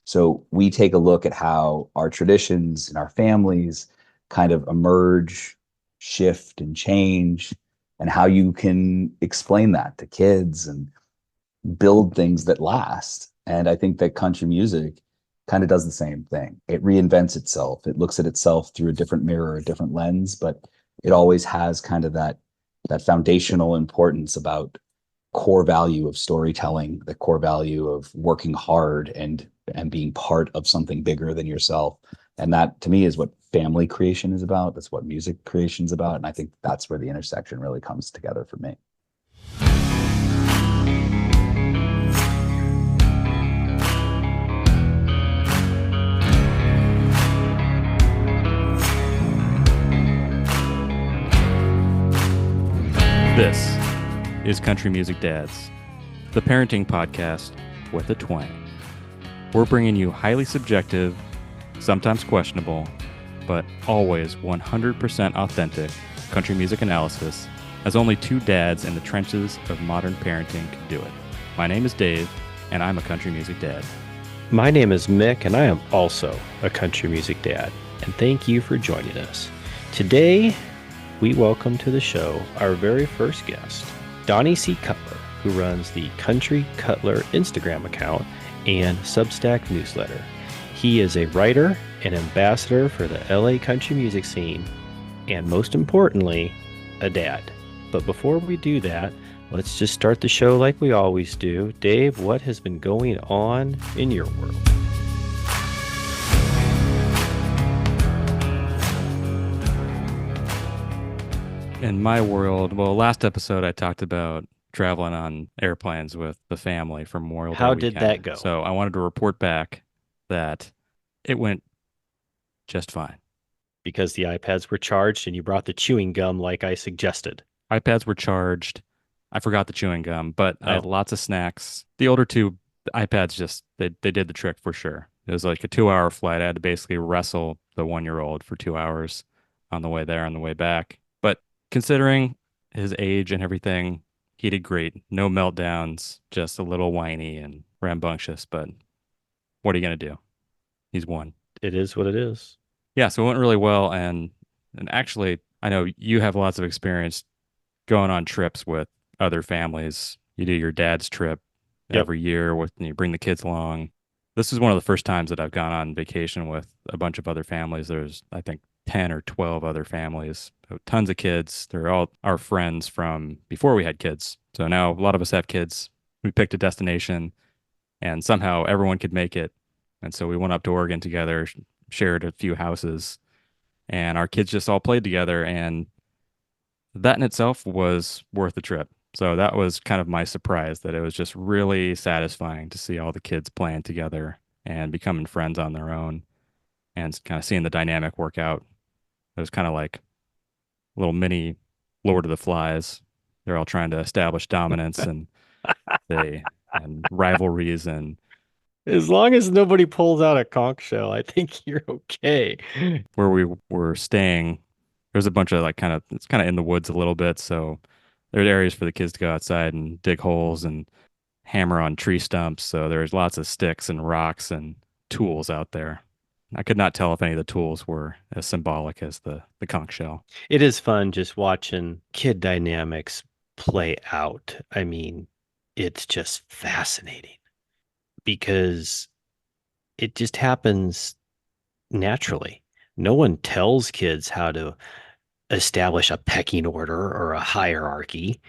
So we take a look at how our traditions and our families kind of emerge, shift, and change, and how you can explain that to kids and build things that last. And I think that country music kind of does the same thing. It reinvents itself. It looks at itself through a different mirror, a different lens, but it always has kind of that foundational importance about core value of storytelling, the core value of working hard and being part of something bigger than yourself. And that to me is what family creation is about. That's what music creation is about. And I think that's where the intersection really comes together for me. This is Country Music Dads, the parenting podcast with a twang. We're bringing you highly subjective, sometimes questionable, but always 100% authentic country music analysis, as only two dads in the trenches of modern parenting can do it. My name is Dave, and I'm a country music dad. My name is Mick, and I am also a country music dad. And thank you for joining us. Today, we welcome to the show our very first guest, Donnie C. Cutler, who runs the Country Cutler Instagram account and Substack newsletter. He is a writer and ambassador for the LA country music scene, and most importantly, a dad. But before we do that, let's just start the show like we always do. Dave, what has been going on in your world? In my world, well, last episode I talked about traveling on airplanes with the family for Memorial Day How weekend. did that go? So I wanted to report back that it went just fine. Because the iPads were charged and you brought the chewing gum like I suggested. iPads were charged. I forgot the chewing gum, but I had Oh. lots of snacks. The older two iPads just they did the trick for sure. It was like a 2-hour flight. I had to basically wrestle the 1-year-old for 2 hours on the way there, on the way back. But considering his age and everything, he did great. No meltdowns, just a little whiny and rambunctious. But what are you gonna do? He's one. It is what it is. Yeah, so it went really well, and actually, I know you have lots of experience going on trips with other families. You do your dad's trip Yep. every year with and you bring the kids along. This is one of the first times that I've gone on vacation with a bunch of other families. There's, I think, 10 or 12 other families, so tons of kids. They're all our friends from before we had kids. So now a lot of us have kids. We picked a destination and somehow everyone could make it. And so we went up to Oregon together, shared a few houses, and our kids just all played together. And that in itself was worth the trip. So that was kind of my surprise that it was just really satisfying to see all the kids playing together and becoming friends on their own and kind of seeing the dynamic work out. It was kind of like a little mini Lord of the Flies. They're all trying to establish dominance they and rivalries and As long as nobody pulls out a conch shell, I think you're okay. where we were staying, there's a bunch of like it's kind of in the woods a little bit. So there's areas for the kids to go outside and dig holes and hammer on tree stumps. So there's lots of sticks and rocks and tools out there. I could not tell if any of the tools were as symbolic as the conch shell. It is fun just watching kid dynamics play out. I mean, it's just fascinating because it just happens naturally. No one tells kids how to establish a pecking order or a hierarchy.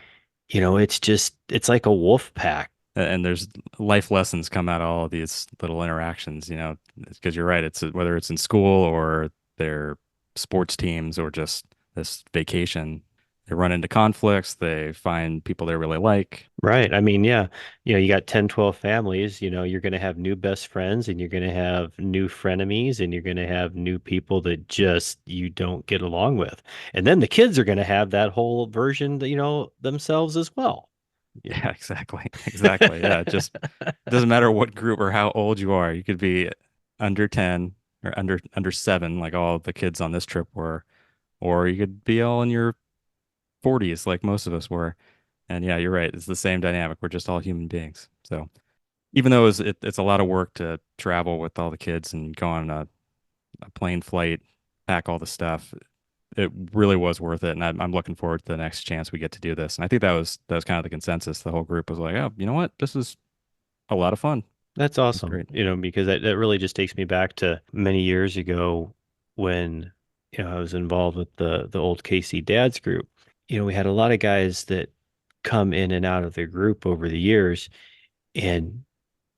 It's like a wolf pack. And there's life lessons come out of all of these little interactions, because you're right. It's whether it's in school or their sports teams or just this vacation, they run into conflicts. They find people they really like. Right. I mean, yeah, you got 10, 12 families, you're going to have new best friends and you're going to have new frenemies and you're going to have new people that just you don't get along with. And then the kids are going to have that whole version, themselves as well. Yeah, exactly. Exactly. Yeah. It just doesn't matter what group or how old you are. You could be under 10 or under 7, like all the kids on this trip were, or you could be all in your 40s like most of us were. And yeah, you're right. It's the same dynamic. We're just all human beings. So even though it's a lot of work to travel with all the kids and go on a plane flight, pack all the stuff, it really was worth it. And I'm looking forward to the next chance we get to do this. And I think that was kind of the consensus. The whole group was like, oh, you know what? This is a lot of fun. That's It's awesome. great. Because that really just takes me back to many years ago when, I was involved with the old KC Dads group. We had a lot of guys that come in and out of the group over the years, and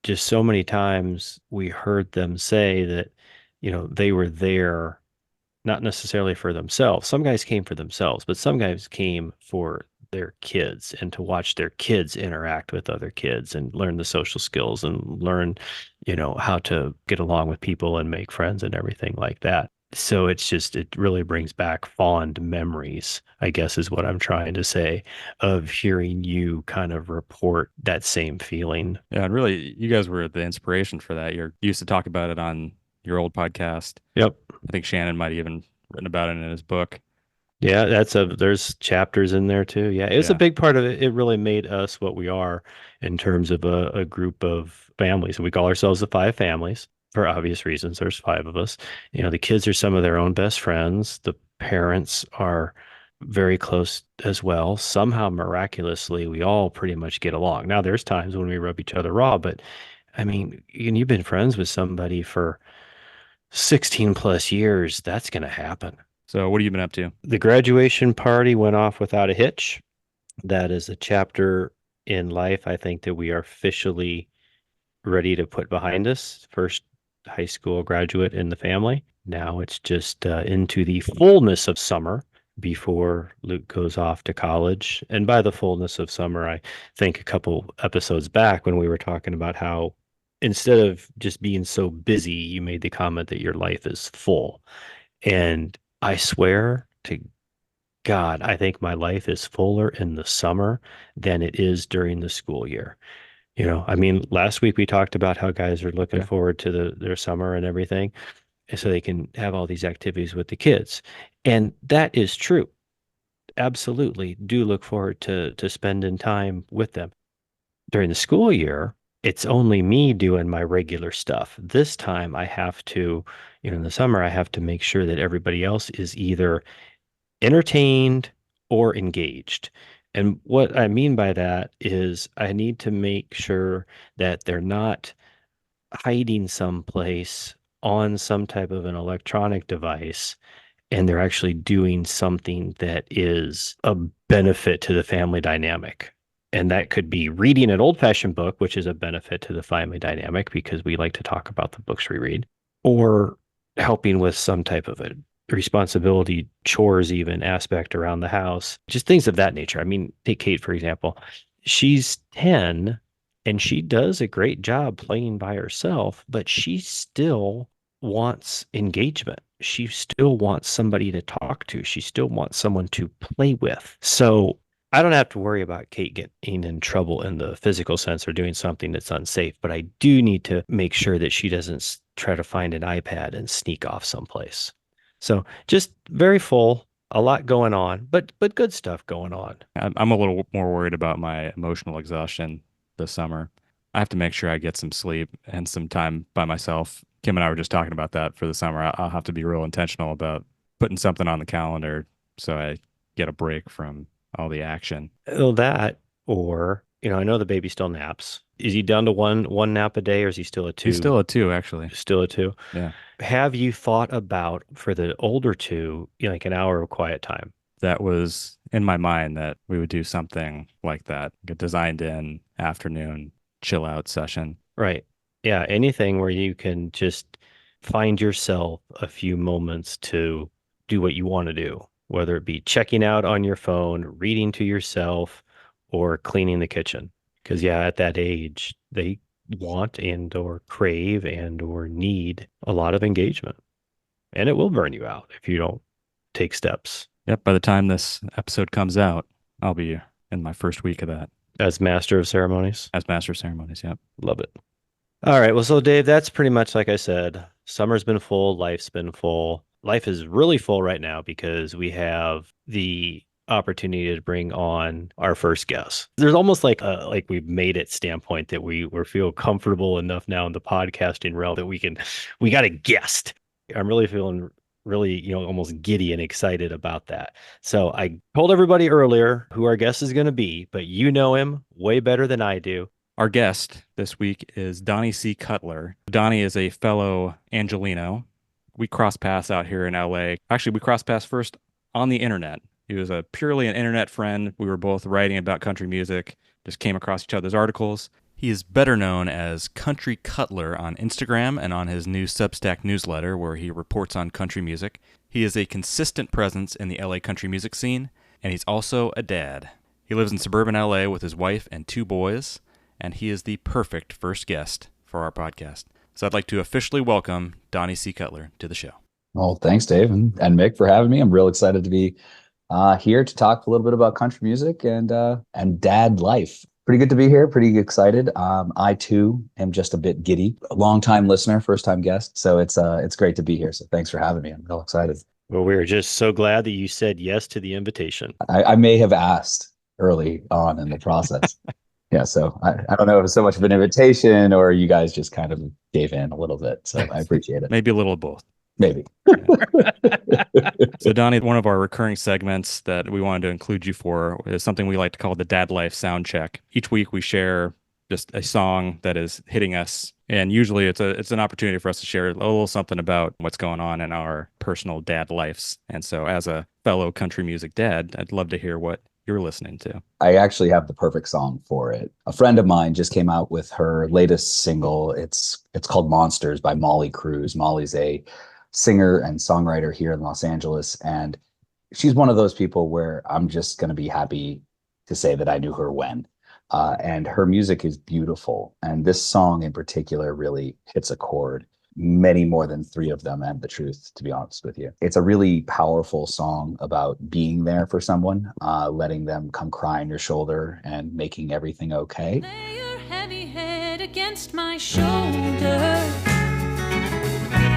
just so many times we heard them say that, they were there not necessarily for themselves. Some guys came for themselves, but some guys came for their kids and to watch their kids interact with other kids and learn the social skills and learn, how to get along with people and make friends and everything like that. So it really brings back fond memories, I guess is what I'm trying to say, of hearing you kind of report that same feeling. Yeah, and really, you guys were the inspiration for that. You used to talk about it on your old podcast. Yep. I think Shannon might have even written about it in his book. Yeah, there's chapters in there too. Yeah, it was a Yeah. big part of it. It really made us what we are in terms of a group of families. We call ourselves the five families for obvious reasons. There's five of us. The kids are some of their own best friends. The parents are very close as well. Somehow, miraculously, we all pretty much get along. Now, there's times when we rub each other raw, but I mean, you've been friends with somebody for 16 plus years. That's going to happen. So what have you been up to? The graduation party went off without a hitch. That is a chapter in life, I think, that we are officially ready to put behind us. First high school graduate in the family. Now it's just into the fullness of summer before Luke goes off to college. And by the fullness of summer, I think a couple episodes back when we were talking about how instead of just being so busy, you made the comment that your life is full. And I swear to God, I think my life is fuller in the summer than it is during the school year. I mean, last week we talked about how guys are looking Yeah. forward to their summer and everything, and so they can have all these activities with the kids. And that is true. Absolutely do look forward to spending time with them. During the school year, it's only me doing my regular stuff. This time I have to, in the summer, I have to make sure that everybody else is either entertained or engaged. And what I mean by that is I need to make sure that they're not hiding someplace on some type of an electronic device and they're actually doing something that is a benefit to the family dynamic. And that could be reading an old fashioned book, which is a benefit to the family dynamic because we like to talk about the books we read, or helping with some type of a responsibility, chores, even aspect around the house, just things of that nature. I mean, take Kate, for example. She's 10 and she does a great job playing by herself, but she still wants engagement. She still wants somebody to talk to. She still wants someone to play with. So I don't have to worry about Kate getting in trouble in the physical sense or doing something that's unsafe, but I do need to make sure that she doesn't try to find an iPad and sneak off someplace. So just very full, a lot going on, but good stuff going on. I'm a little more worried about my emotional exhaustion this summer. I have to make sure I get some sleep and some time by myself. Kim and I were just talking about that for the summer. I'll have to be real intentional about putting something on the calendar so I get a break from all the action. Well, that, or, I know the baby still naps. Is he down to one nap a day, or is he still a two? He's still a two, actually. Still a two. Yeah. Have you thought about for the older two, like an hour of quiet time? That was in my mind that we would do something like that, like a designed in afternoon chill out session. Right. Yeah. Anything where you can just find yourself a few moments to do what you want to do, whether it be checking out on your phone, reading to yourself, or cleaning the kitchen. Because, yeah, at that age, they want and or crave and or need a lot of engagement. And it will burn you out if you don't take steps. Yep. By the time this episode comes out, I'll be in my first week of that. As master of ceremonies? As master of ceremonies, yep. Love it. All right. Well, so Dave, that's pretty much like I said. Summer's been full. Life's been full. Life is really full right now because we have the opportunity to bring on our first guest. There's almost like we've made it standpoint that we feel comfortable enough now in the podcasting realm that we got a guest. I'm really feeling really, almost giddy and excited about that. So I told everybody earlier who our guest is going to be, but you know him way better than I do. Our guest this week is Donnie C. Cutler. Donnie is a fellow Angelino. We crossed paths out here in LA. Actually, we crossed paths first on the internet. He was purely an internet friend. We were both writing about country music, just came across each other's articles. He is better known as Country Cutler on Instagram and on his new Substack newsletter where he reports on country music. He is a consistent presence in the LA country music scene, and he's also a dad. He lives in suburban LA with his wife and 2 boys, and he is the perfect first guest for our podcast. So I'd like to officially welcome Donnie C. Cutler to the show. Well, thanks, Dave and Mick, for having me. I'm real excited to be here to talk a little bit about country music and dad life. Pretty good to be here. Pretty excited. I too am just a bit giddy. A long-time listener, first-time guest. So it's great to be here. So thanks for having me. I'm real excited. Well, we're just so glad that you said yes to the invitation. I may have asked early on in the process. Yeah, so I don't know if it's so much of an invitation or you guys just kind of gave in a little bit. So I appreciate it. Maybe a little of both. Maybe. So Donnie, one of our recurring segments that we wanted to include you for is something we like to call the Dad Life Sound Check. Each week we share just a song that is hitting us, and usually it's an opportunity for us to share a little something about what's going on in our personal dad lives. And so as a fellow country music dad, I'd love to hear what you're listening to. I actually have the perfect song for it. A friend of mine just came out with her latest single. It's called Monsters by Molly Cruz. Molly's a singer and songwriter here in Los Angeles, and she's one of those people where I'm just going to be happy to say that I knew her when. And her music is beautiful, and this song in particular really hits a chord. Many more than 3 of them have the truth, to be honest with you. It's a really powerful song about being there for someone, letting them come cry on your shoulder and making everything okay. Lay your heavy head against my shoulder.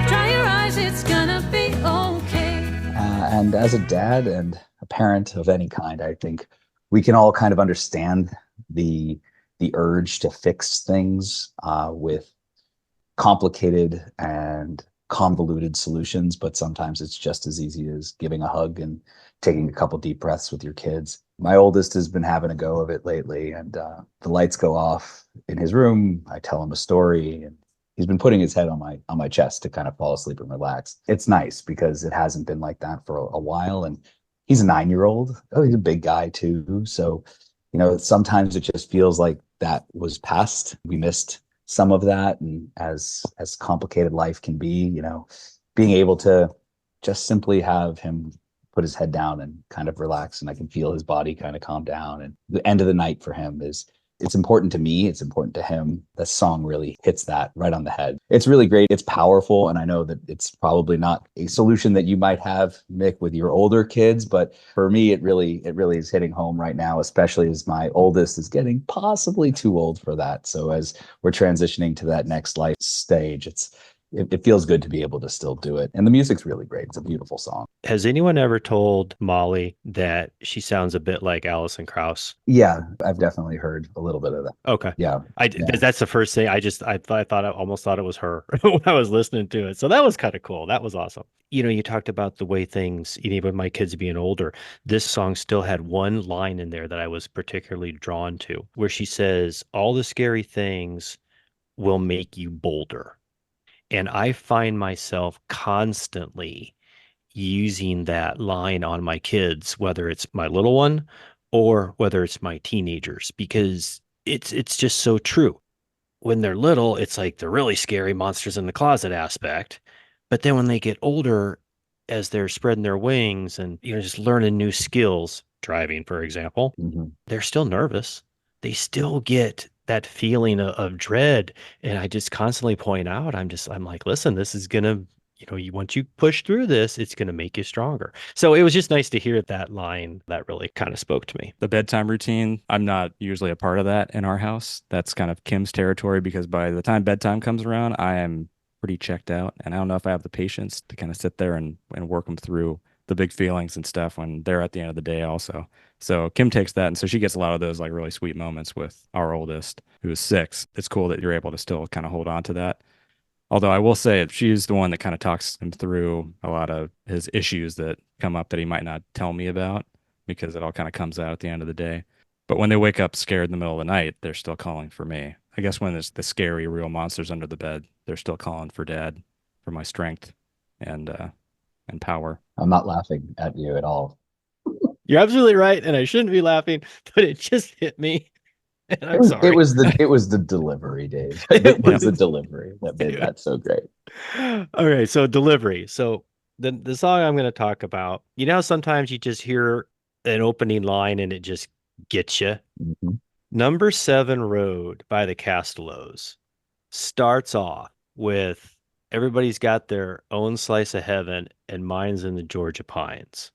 Dry your eyes, it's gonna be okay. And as a dad and a parent of any kind, I think we can all kind of understand the urge to fix things with complicated and convoluted solutions, but sometimes it's just as easy as giving a hug and taking a couple deep breaths with your kids. My oldest has been having a go of it lately, and the lights go off in his room. I tell him a story, and he's been putting his head on my chest to kind of fall asleep and relax. It's nice because it hasn't been like that for a while, and he's a 9-year-old. Oh, he's a big guy too. So, sometimes it just feels like that was past. We missed some of that, and as complicated life can be, being able to just simply have him put his head down and kind of relax, and I can feel his body kind of calm down. And the end of the night for him it's important to me. It's important to him. The song really hits that right on the head. It's really great. It's powerful. And I know that it's probably not a solution that you might have, Mick, with your older kids. But for me, it really is hitting home right now, especially as my oldest is getting possibly too old for that. So as we're transitioning to that next life stage, it feels good to be able to still do it. And the music's really great. It's a beautiful song. Has anyone ever told Molly that she sounds a bit like Alison Krauss? Yeah, I've definitely heard a little bit of that. Okay. Yeah. That's the first thing. I almost thought it was her when I was listening to it. So that was kind of cool. That was awesome. You talked about the way things, even with my kids being older, this song still had one line in there that I was particularly drawn to, where she says, all the scary things will make you bolder. And I find myself constantly using that line on my kids, whether it's my little one or whether it's my teenagers, because it's just so true. When they're little, it's like the really scary monsters in the closet aspect. But then when they get older, as they're spreading their wings and just learning new skills, driving, for example, they're still nervous. They still get that feeling of dread. And I just constantly point out, I'm like, listen, this is going to, once you push through this, it's going to make you stronger. So it was just nice to hear that line. That really kind of spoke to me. The bedtime routine, I'm not usually a part of that in our house. That's kind of Kim's territory, because by the time bedtime comes around, I am pretty checked out. And I don't know if I have the patience to kind of sit there and work them through the big feelings and stuff when they're at the end of the day also. So Kim takes that, and so she gets a lot of those like really sweet moments with our oldest, who is 6. It's cool that you're able to still kind of hold on to that. Although I will say she's the one that kind of talks him through a lot of his issues that come up that he might not tell me about, because it all kind of comes out at the end of the day. But when they wake up scared in the middle of the night, they're still calling for me. I guess when there's the scary real monsters under the bed, they're still calling for Dad, for my strength and power. I'm not laughing at you at all. You're absolutely right, and I shouldn't be laughing, but it just hit me. And I'm sorry. It was the delivery, Dave. It was the delivery that made that so great. All right, so delivery. So the song I'm going to talk about, you know, sometimes you just hear an opening line and it just gets you. Mm-hmm. Number 7 Road by the Castellos starts off with everybody's got their own slice of heaven and mine's in the Georgia pines.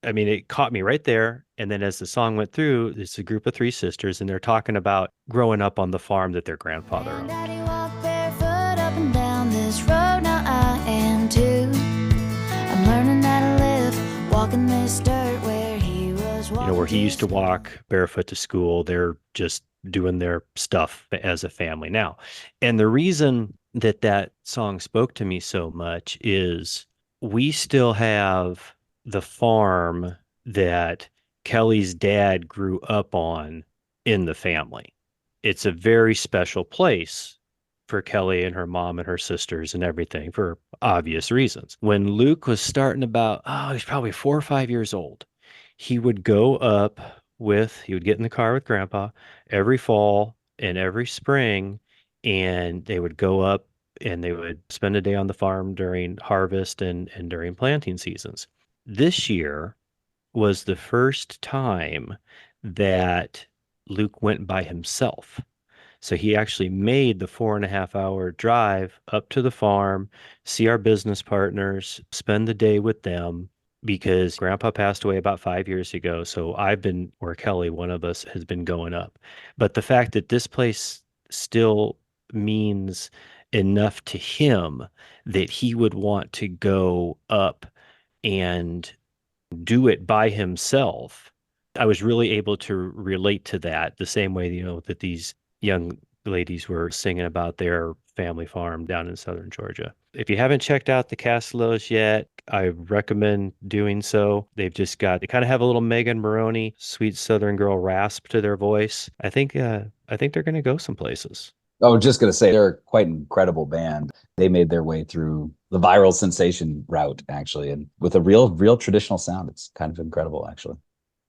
I mean, it caught me right there. And then as the song went through, it's a group of 3 sisters, and they're talking about growing up on the farm that their grandfather owned. Daddy walked barefoot up and down this road, now I am too. I'm learning how to live, walking this dirt where he was walking. You know, where he used to walk barefoot to school, they're just doing their stuff as a family now. And the reason that song spoke to me so much is we still have the farm that Kelly's dad grew up on in the family. It's a very special place for Kelly and her mom and her sisters and everything for obvious reasons. When Luke was starting about, he's probably 4 or 5 years old, he would get in the car with Grandpa every fall and every spring, and they would go up and they would spend a day on the farm during harvest and during planting seasons. This year was the first time that Luke went by himself. So he actually made the 4.5-hour drive up to the farm, see our business partners, spend the day with them, because Grandpa passed away about 5 years ago. So Kelly, one of us, has been going up. But the fact that this place still means enough to him that he would want to go up and do it by himself, I was really able to relate to that the same way, you know, that these young ladies were singing about their family farm down in southern Georgia. If you haven't checked out the Castellos yet, I recommend doing so. They kind of have a little Megan Maroney, sweet southern girl rasp to their voice. I think they're going to go some places. Oh, just going to say they're quite an incredible band. They made their way through the viral sensation route, actually, and with a real traditional sound. It's kind of incredible, actually.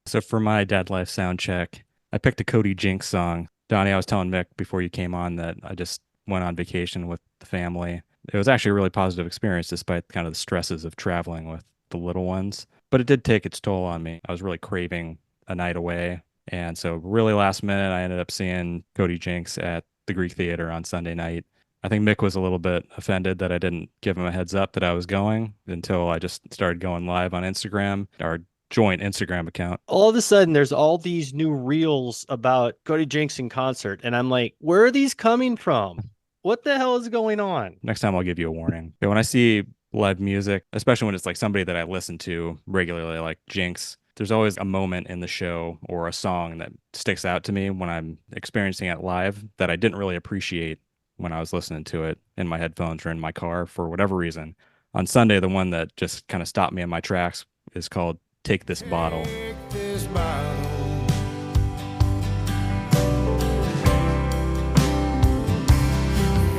So for my Dad Life sound check, I picked a Cody Jinks song. Donnie, I was telling Mick before you came on that I just went on vacation with the family. It was actually a really positive experience despite kind of the stresses of traveling with the little ones. But it did take its toll on me. I was really craving a night away. And so really last minute, I ended up seeing Cody Jinks at the Greek Theater on Sunday night. I think Mick was a little bit offended that I didn't give him a heads up that I was going until I just started going live on Instagram, our joint Instagram account. All of a sudden, there's all these new reels about Cody Jinks in concert. And I'm like, where are these coming from? What the hell is going on? Next time I'll give you a warning. But when I see live music, especially when it's like somebody that I listen to regularly, like Jinx, there's always a moment in the show or a song that sticks out to me when I'm experiencing it live that I didn't really appreciate when I was listening to it in my headphones or in my car for whatever reason. On Sunday, the one that just kind of stopped me in my tracks is called Take This Bottle. Take this bottle.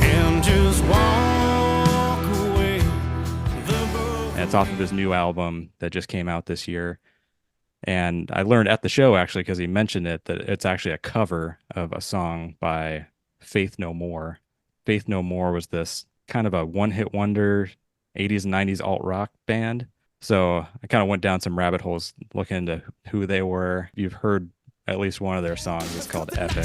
And just walk away. And it's off of his new album that just came out this year. And I learned at the show, actually, because he mentioned it, that it's actually a cover of a song by Faith No More. Faith No More was this kind of a one-hit wonder 80s and 90s alt-rock band. So I kind of went down some rabbit holes looking into who they were. You've heard at least one of their songs. It's called Epic.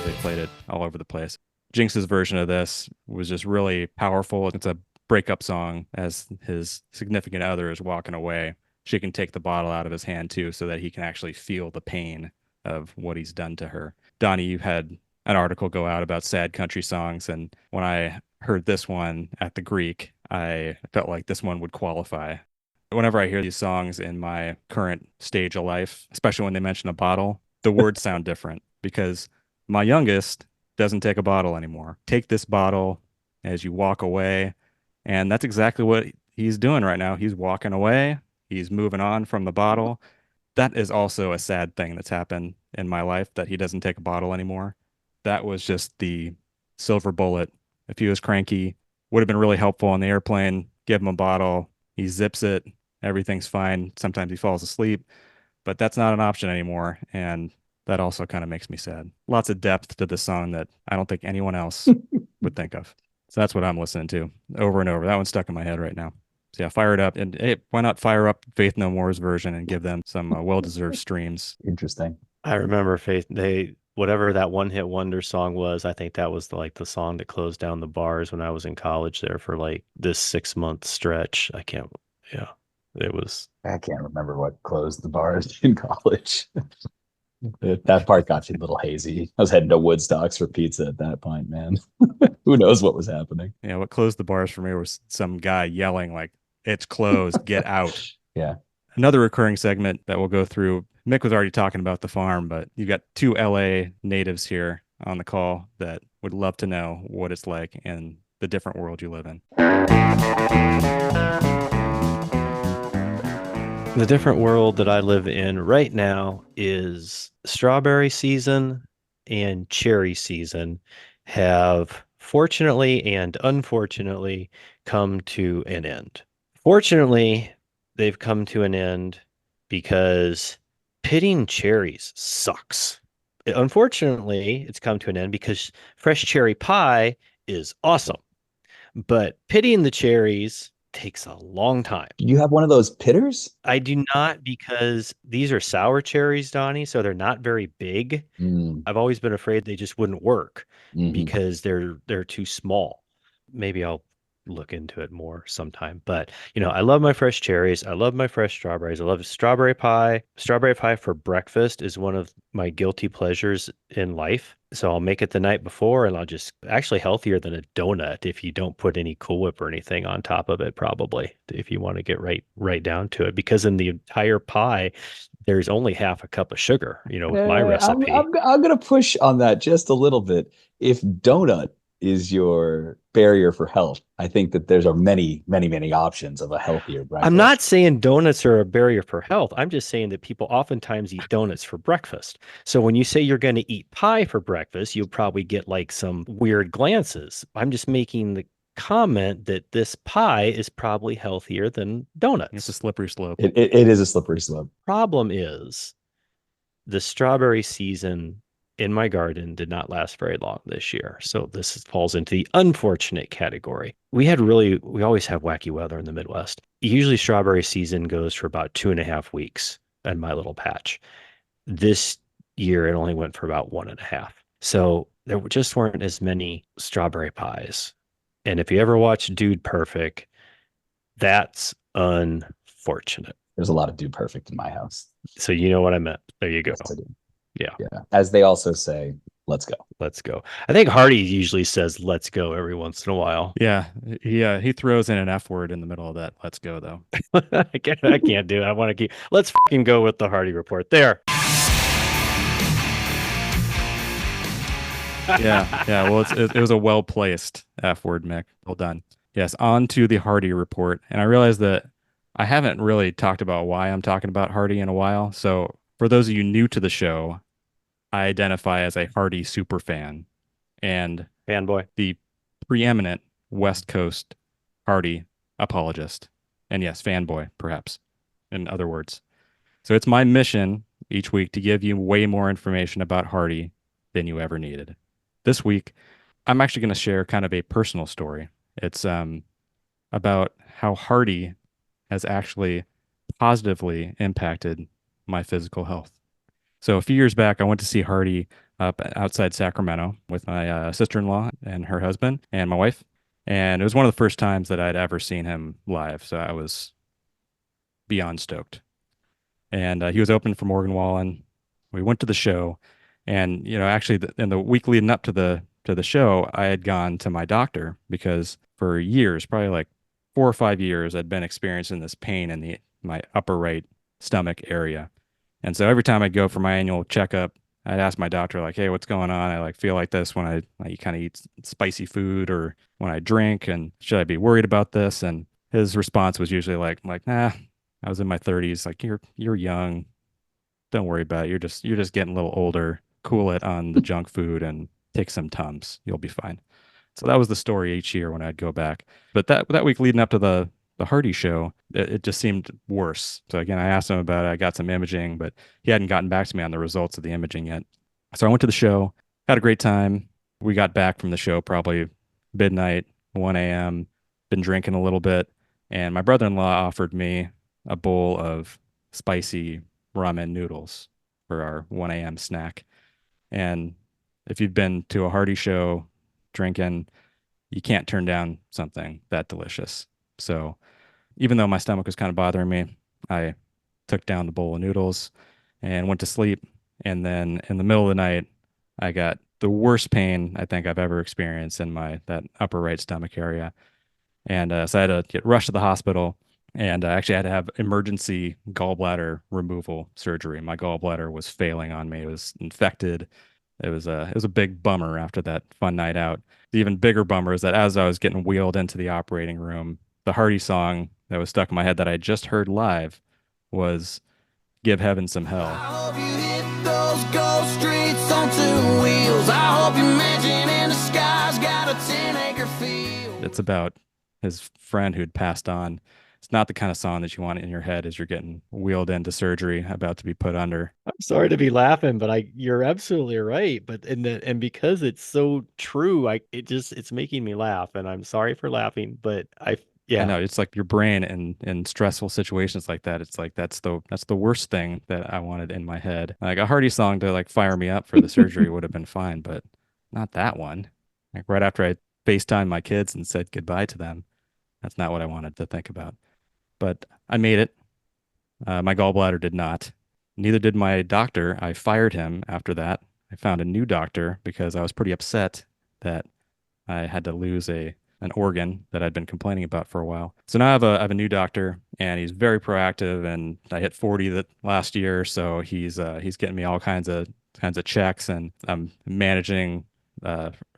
They played it all over the place. Jinx's version of this was just really powerful. It's a breakup song as his significant other is walking away. She can take the bottle out of his hand too so that he can actually feel the pain of what he's done to her. Donnie, you had an article go out about sad country songs. And when I heard this one at the Greek, I felt like this one would qualify. Whenever I hear these songs in my current stage of life, especially when they mention a bottle, the words sound different because my youngest doesn't take a bottle anymore. Take this bottle as you walk away. And that's exactly what he's doing right now. He's walking away. He's moving on from the bottle. That is also a sad thing that's happened in my life that he doesn't take a bottle anymore. That was just the silver bullet. If he was cranky, would have been really helpful on the airplane. Give him a bottle. He zips it. Everything's fine. Sometimes he falls asleep, but that's not an option anymore. And that also kind of makes me sad. Lots of depth to the song that I don't think anyone else would think of. So that's what I'm listening to over and over. That one's stuck in my head right now. So yeah, fire it up. And hey, why not fire up Faith No More's version and give them some well-deserved streams? Interesting. I remember Faith. Whatever that one-hit wonder song was, I think that was the song that closed down the bars when I was in college there for like this 6-month stretch. Yeah, it was. I can't remember what closed the bars in college. That part got you a little hazy. I was heading to Woodstocks for pizza at that point, man. Who knows what was happening? Yeah, what closed the bars for me was some guy yelling like, "It's closed, get out." Yeah. Another recurring segment that we'll go through. Mick was already talking about the farm, but you got 2 LA natives here on the call that would love to know what it's like in the different world you live in. The different world that I live in right now is strawberry season and cherry season have fortunately and unfortunately come to an end. Fortunately, they've come to an end because pitting cherries sucks. Unfortunately, it's come to an end because fresh cherry pie is awesome. But pitting the cherries takes a long time. Do you have one of those pitters? I do not, because these are sour cherries, Donnie, so they're not very big. I've always been afraid they just wouldn't work because they're too small. Maybe I'll look into it more sometime. But, I love my fresh cherries. I love my fresh strawberries. I love strawberry pie. Strawberry pie for breakfast is one of my guilty pleasures in life. So I'll make it the night before, and I'll just actually healthier than a donut if you don't put any Cool Whip or anything on top of it, probably, if you want to get right down to it. Because in the entire pie, there's only half a cup of sugar, with my recipe. I'm going to push on that just a little bit. If donut is your barrier for health, I think that there's many, many, many options of a healthier breakfast. I'm not saying donuts are a barrier for health. I'm just saying that people oftentimes eat donuts for breakfast. So when you say you're going to eat pie for breakfast, you'll probably get like some weird glances. I'm just making the comment that this pie is probably healthier than donuts. It's a slippery slope. It is a slippery slope. Problem is the strawberry season in my garden did not last very long this year. So this falls into the unfortunate category. We always have wacky weather in the Midwest. Usually strawberry season goes for about 2.5 weeks in my little patch. This year, it only went for about 1.5. So there just weren't as many strawberry pies. And if you ever watch Dude Perfect, that's unfortunate. There's a lot of Dude Perfect in my house. So you know what I meant. There you go. Yes, I do. Yeah. As they also say, let's go. Let's go. I think Hardy usually says let's go every once in a while. Yeah. He throws in an F word in the middle of that. Let's go, though. I can't do it. I want to keep. Let's fucking go with the Hardy report. There. Yeah. Well, it was a well-placed F word, Mick. Well done. Yes, on to the Hardy report. And I realized that I haven't really talked about why I'm talking about Hardy in a while. So for those of you new to the show, I identify as a Hardy super fan and fanboy, the preeminent West Coast Hardy apologist. And yes, fanboy, perhaps, in other words. So it's my mission each week to give you way more information about Hardy than you ever needed. This week, I'm actually going to share kind of a personal story. It's about how Hardy has actually positively impacted my physical health. So a few years back, I went to see Hardy up outside Sacramento with my sister-in-law and her husband and my wife. And it was one of the first times that I'd ever seen him live. So I was beyond stoked. And he was open for Morgan Wallen. We went to the show, And, actually in the week leading up to the show, I had gone to my doctor because for years, probably like 4 or 5 years, I'd been experiencing this pain in my upper right stomach area. And so every time I'd go for my annual checkup, I'd ask my doctor, like, hey, what's going on? I like feel like this when I kind of eat spicy food or when I drink, and should I be worried about this? And his response was usually like, nah, I was in my 30s. Like, you're young. Don't worry about it. You're just getting a little older. Cool it on the junk food and take some Tums. You'll be fine. So that was the story each year when I'd go back. But that week leading up to the Hardy show, it just seemed worse. So again, I asked him about it. I got some imaging, but he hadn't gotten back to me on the results of the imaging yet. So I went to the show, had a great time. We got back from the show probably midnight, 1 a.m., been drinking a little bit, and my brother-in-law offered me a bowl of spicy ramen noodles for our 1 a.m. snack. And if you've been to a Hardy show drinking, you can't turn down something that delicious. So even though my stomach was kind of bothering me, I took down the bowl of noodles and went to sleep. And then in the middle of the night, I got the worst pain I think I've ever experienced in that upper right stomach area. And so I had to get rushed to the hospital, and I actually had to have emergency gallbladder removal surgery. My gallbladder was failing on me. It was infected. It was a big bummer after that fun night out. The even bigger bummer is that as I was getting wheeled into the operating room, the Hardy song that was stuck in my head that I just heard live was "Give Heaven Some Hell." I hope you hit those ghost streets on 2 wheels. I hope your mansion in the sky's got a 10-acre field. It's about his friend who'd passed on. It's not the kind of song that you want in your head as you're getting wheeled into surgery, about to be put under. I'm sorry to be laughing, but you're absolutely right. But and because it's so true, it's making me laugh, and I'm sorry for laughing, but I yeah. know, it's like your brain in stressful situations like that. It's like that's the worst thing that I wanted in my head. Like a Hardy song to like fire me up for the surgery would have been fine, but not that one. Like right after I FaceTimed my kids and said goodbye to them, that's not what I wanted to think about. But I made it. My gallbladder did not. Neither did my doctor. I fired him after that. I found a new doctor because I was pretty upset that I had to lose an organ that I'd been complaining about for a while. So now I have a new doctor, and he's very proactive. And I hit 40 last year, so he's getting me all kinds of checks, and I'm managing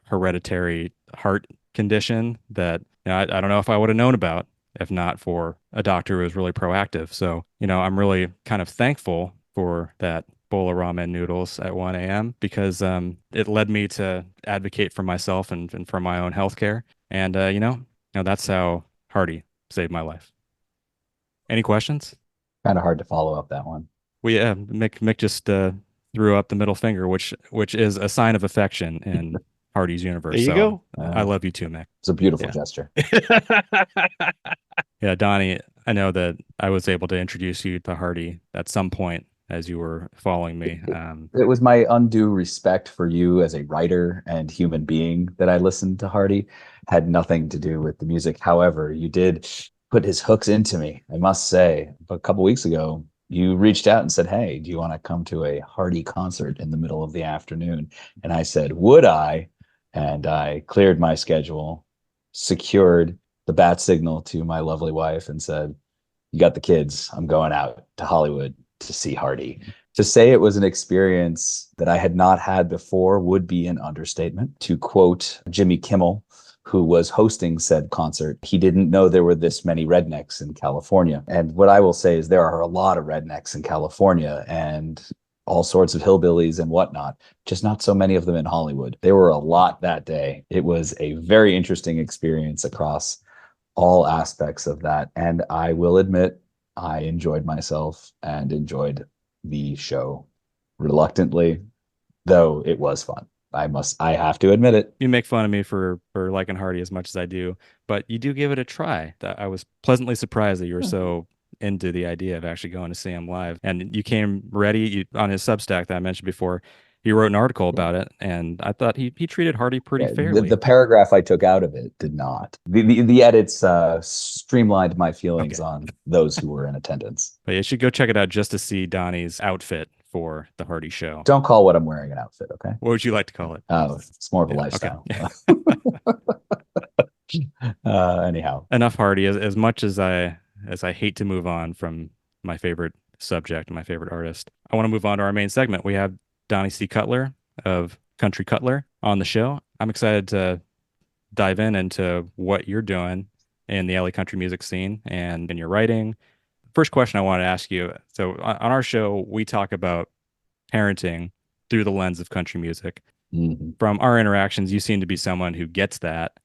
hereditary heart condition that I don't know if I would have known about if not for a doctor who was really proactive. So, I'm really kind of thankful for that bowl of ramen noodles at 1 a.m. because it led me to advocate for myself and for my own healthcare. And, that's how Hardy saved my life. Any questions? Kind of hard to follow up that one. Well, yeah, Mick just threw up the middle finger, which is a sign of affection in Hardy's universe. There you go. I love you too, Mick. It's a beautiful gesture. Yeah, Donnie, I know that I was able to introduce you to Hardy at some point as you were following me. It was my undue respect for you as a writer and human being that I listened to Hardy. Had nothing to do with the music. However, you did put his hooks into me, I must say. A couple weeks ago, you reached out and said, hey, do you want to come to a Hardy concert in the middle of the afternoon? And I said, would I? And I cleared my schedule, secured the bat signal to my lovely wife, and said, you got the kids. I'm going out to Hollywood to see Hardy. To say it was an experience that I had not had before would be an understatement. To quote Jimmy Kimmel, who was hosting said concert, he didn't know there were this many rednecks in California. And what I will say is there are a lot of rednecks in California and all sorts of hillbillies and whatnot, just not so many of them in Hollywood. There were a lot that day. It was a very interesting experience across all aspects of that. And I will admit, I enjoyed myself and enjoyed the show reluctantly, though it was fun. I have to admit it. You make fun of me for liking Hardy as much as I do, but you do give it a try. I was pleasantly surprised that you were so into the idea of actually going to see him live. And you came ready. On his Substack that I mentioned before, he wrote an article about it, and I thought he treated Hardy pretty fairly. The paragraph I took out of it did not. The edits streamlined my feelings on those who were in attendance. But you should go check it out just to see Donnie's outfit for the Hardy Show. Don't call what I'm wearing an outfit, okay? What would you like to call it? Oh, it's more of a Yeah, lifestyle. okay. Anyhow, Enough Hardy. As much as I hate to move on from my favorite subject and my favorite artist, I want to move on to our main segment. We have Donnie C. Cutler of Country Cutler on the show. I'm excited to dive into what you're doing in the LA country music scene and in your writing. First question I want to ask you. So on our show, we talk about parenting through the lens of country music. From our interactions, you seem to be someone who gets that.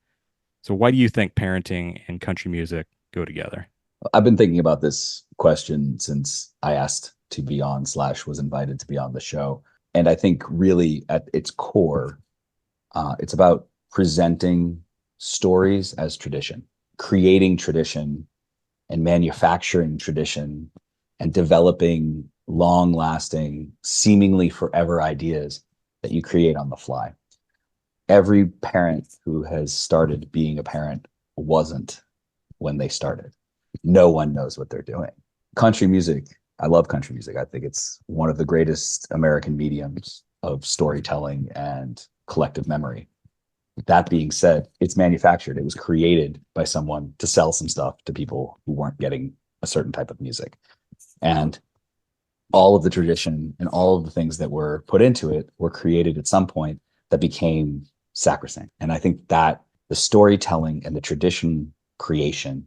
So why do you think parenting and country music go together? I've been thinking about this question since I asked to be on / was invited to be on the show. And I think really at its core, it's about presenting stories as tradition, creating tradition and manufacturing tradition and developing long-lasting, seemingly forever ideas that you create on the fly. Every parent who has started being a parent wasn't when they started. No one knows what they're doing. Country music, I love country music. I think it's one of the greatest American mediums of storytelling and collective memory. That being said, it's manufactured. It was created by someone to sell some stuff to people who weren't getting a certain type of music. And all of the tradition and all of the things that were put into it were created at some point that became sacrosanct. And I think that the storytelling and the tradition creation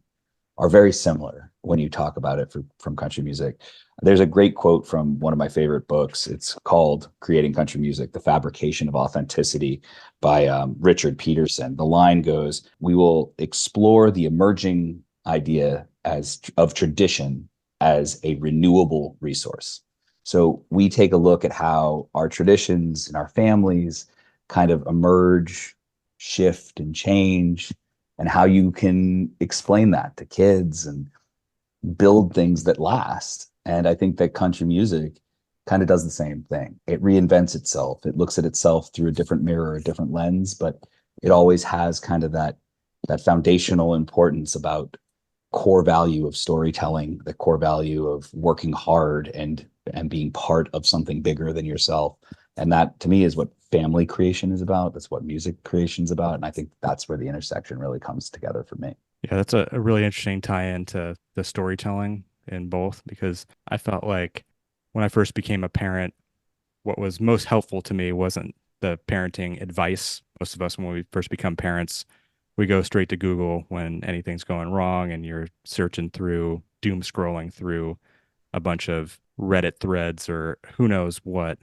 are very similar when you talk about it from country music. There's a great quote from one of my favorite books. It's called Creating Country Music, The Fabrication of Authenticity by Richard Peterson. The line goes, "We will explore the emerging idea of tradition as a renewable resource." So we take a look at how our traditions and our families kind of emerge, shift, and change, and how you can explain that to kids and build things that last. And I think that country music kind of does the same thing. It reinvents itself. It looks at itself through a different mirror, a different lens, but it always has kind of that foundational importance about core value of storytelling, the core value of working hard and being part of something bigger than yourself. And that, to me, is what family creation is about. That's what music creation is about. And I think that's where the intersection really comes together for me. Yeah, that's a really interesting tie-in to the storytelling in both, because I felt like when I first became a parent, what was most helpful to me wasn't the parenting advice. Most of us, when we first become parents, we go straight to Google when anything's going wrong, and you're searching through, doom scrolling through a bunch of Reddit threads or who knows what.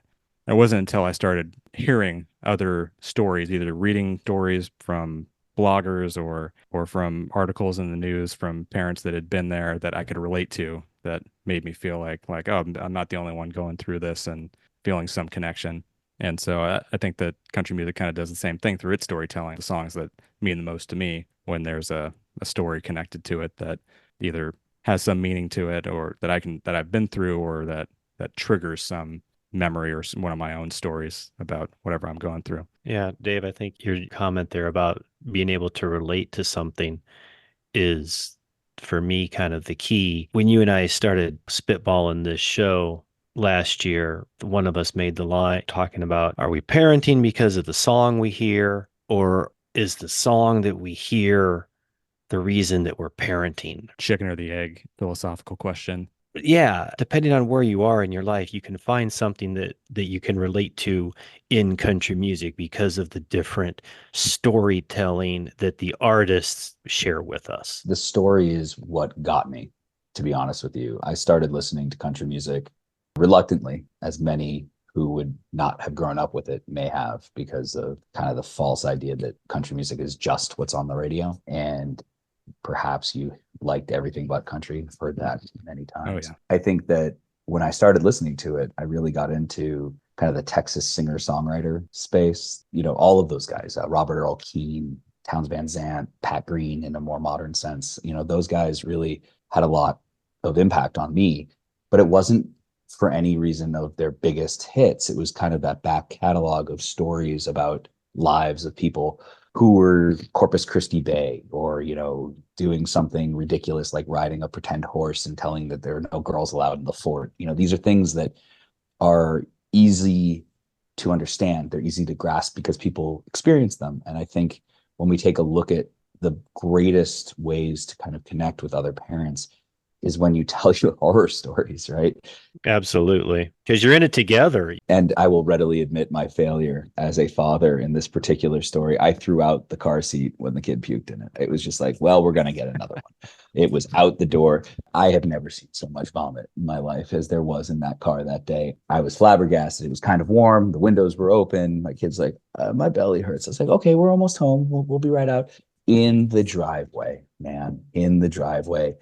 It wasn't until I started hearing other stories, either reading stories from bloggers or from articles in the news from parents that had been there that I could relate to, that made me feel like, oh, I'm not the only one going through this and feeling some connection. And so I think that country music kind of does the same thing through its storytelling. The songs that mean the most to me, when there's a story connected to it that either has some meaning to it, or that I've been through, or that triggers some memory or one of my own stories about whatever I'm going through. Yeah, Dave, I think your comment there about being able to relate to something is, for me, kind of the key. When you and I started spitballing this show last year, one of us made the line talking about, are we parenting because of the song we hear, or is the song that we hear the reason that we're parenting? Chicken or the egg philosophical question. Yeah, depending on where you are in your life, you can find something that you can relate to in country music because of the different storytelling that the artists share with us. The story is what got me, to be honest with you. I started listening to country music reluctantly, as many who would not have grown up with it may have, because of kind of the false idea that country music is just what's on the radio. And perhaps you liked everything but country. I've heard that many times. Oh, yeah. I think that when I started listening to it, I really got into kind of the Texas singer-songwriter space. You know, all of those guys, Robert Earl Keen, Townes Van Zandt, Pat Green in a more modern sense. You know, those guys really had a lot of impact on me, but it wasn't for any reason of their biggest hits. It was kind of that back catalog of stories about lives of people who were Corpus Christi Bay, or, you know, doing something ridiculous like riding a pretend horse and telling that there are no girls allowed in the fort. You know, these are things that are easy to understand. They're easy to grasp because people experience them. And I think when we take a look at the greatest ways to kind of connect with other parents is when you tell your horror stories, right? Absolutely. Because you're in it together. And I will readily admit my failure as a father in this particular story. I threw out the car seat when the kid puked in it. It was just like, well, we're going to get another one. It was out the door. I have never seen so much vomit in my life as there was in that car that day. I was flabbergasted. It was kind of warm. The windows were open. My kid's like, my belly hurts. I was like, okay, we're almost home. We'll be right out. In the driveway, man, in the driveway.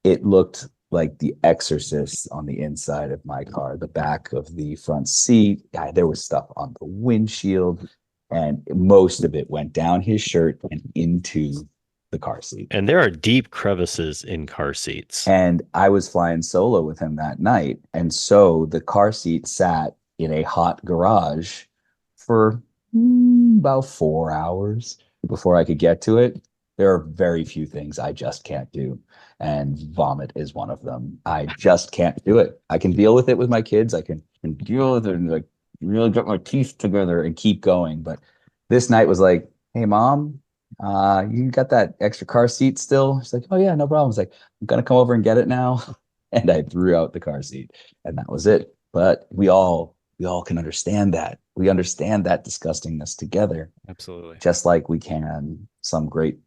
It looked like The Exorcist on the inside of my car, the back of the front seat. There was stuff on the windshield, and most of it went down his shirt and into the car seat. And there are deep crevices in car seats. And I was flying solo with him that night. And so the car seat sat in a hot garage for about 4 hours before I could get to it. There are very few things I just can't do. And vomit is one of them. I just can't do it. I can deal with it with my kids. I can deal with it and like really get my teeth together and keep going. But this night was like, hey, Mom, you got that extra car seat still? She's like, oh, yeah, no problem. I was like, I'm going to come over and get it now. And I threw out the car seat. And that was it. But we all can understand that. We understand that disgustingness together. Absolutely. Just like we can some great